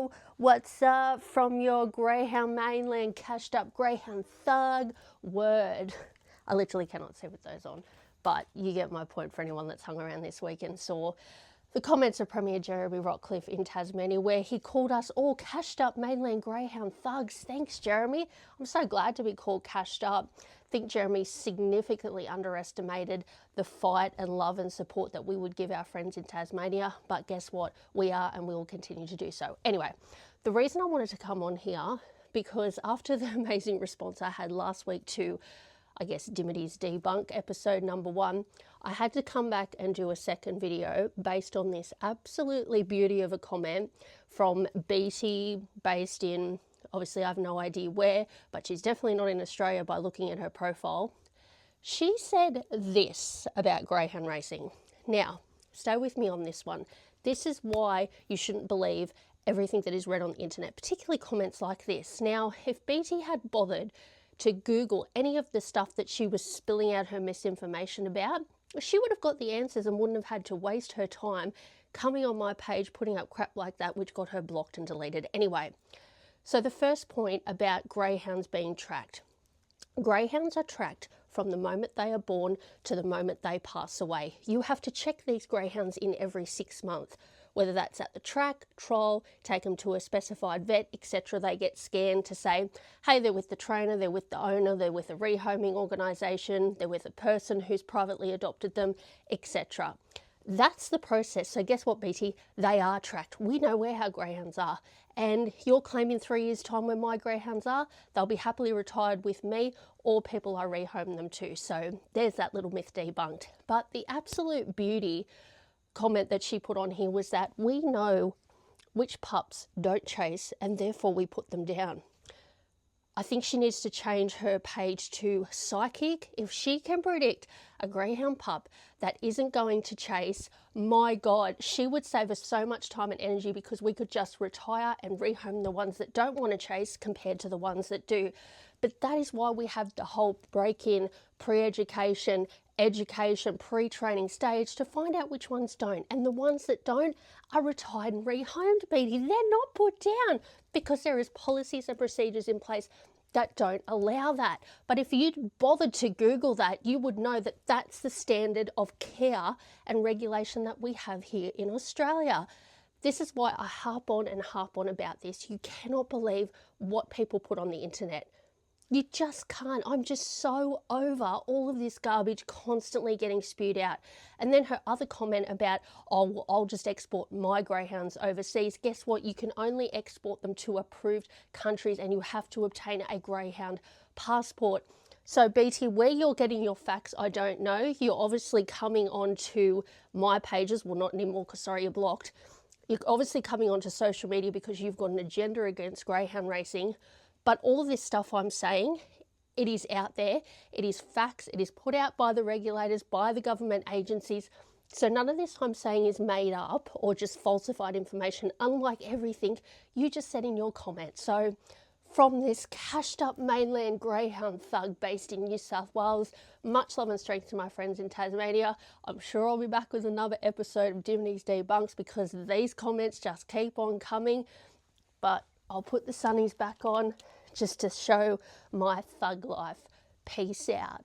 Yo, what's up from your Greyhound Mainland cashed up Greyhound thug? Word. I literally cannot see with those on, but you get my point for anyone that's hung around this week and saw the comments of Premier Jeremy Rockcliffe in Tasmania, where he called us all cashed up Mainland Greyhound thugs. Thanks, Jeremy. I'm so glad to be called cashed up. I think Jeremy significantly underestimated the fight and love and support that we would give our friends in Tasmania. But guess what? We are, and we will continue to do so. Anyway, the reason I wanted to come on here, because after the amazing response I had last week to, I guess, Dimity's Debunk episode number 1, I had to come back and do a second video based on this absolutely beauty of a comment from BT, based in, obviously I have no idea where, but she's definitely not in Australia by looking at her profile. She said this about greyhound racing. Now, stay with me on this one. This is why you shouldn't believe everything that is read on the internet, particularly comments like this. Now, if BT had bothered to Google any of the stuff that she was spilling out her misinformation about, she would have got the answers and wouldn't have had to waste her time coming on my page putting up crap like that, which got her blocked and deleted. Anyway, so the first point about greyhounds being tracked. Greyhounds are tracked from the moment they are born to the moment they pass away. You have to check these greyhounds in every 6 months, whether that's at the track, trial, take them to a specified vet, etc. They get scanned to say, hey, they're with the trainer, they're with the owner, they're with a rehoming organisation, they're with a person who's privately adopted them, etc. That's the process. So guess what, BT? They are tracked. We know where our greyhounds are. And you're claiming 3 years' time where my greyhounds are, they'll be happily retired with me or people I rehome them to. So there's that little myth debunked. But the absolute beauty comment that she put on here was that we know which pups don't chase and therefore we put them down. I think she needs to change her page to psychic. If she can predict a greyhound pup that isn't going to chase, my God, she would save us so much time and energy, because we could just retire and rehome the ones that don't want to chase compared to the ones that do. But that is why we have the whole break-in, pre-education, education, pre-training stage to find out which ones don't. And the ones that don't are retired and rehomed, BT. They're not put down because there is policies and procedures in place that don't allow that. But if you'd bothered to Google that, you would know that that's the standard of care and regulation that we have here in Australia. This is why I harp on and harp on about this. You cannot believe what people put on the internet. You just can't. I'm just so over all of this garbage constantly getting spewed out. And then her other comment about, oh, well, I'll just export my greyhounds overseas. Guess what? You can only export them to approved countries and you have to obtain a greyhound passport. So BT, where you're getting your facts, I don't know. You're obviously coming on to my pages. Well, not anymore because, sorry, you're blocked. You're obviously coming onto social media because you've got an agenda against greyhound racing. But all of this stuff I'm saying, it is out there, it is facts, it is put out by the regulators, by the government agencies. So none of this I'm saying is made up or just falsified information, unlike everything you just said in your comments. So from this cashed up Mainland greyhound thug based in New South Wales, much love and strength to my friends in Tasmania. I'm sure I'll be back with another episode of Dimity's Debunks because these comments just keep on coming. But I'll put the sunnies back on just to show my thug life. Peace out.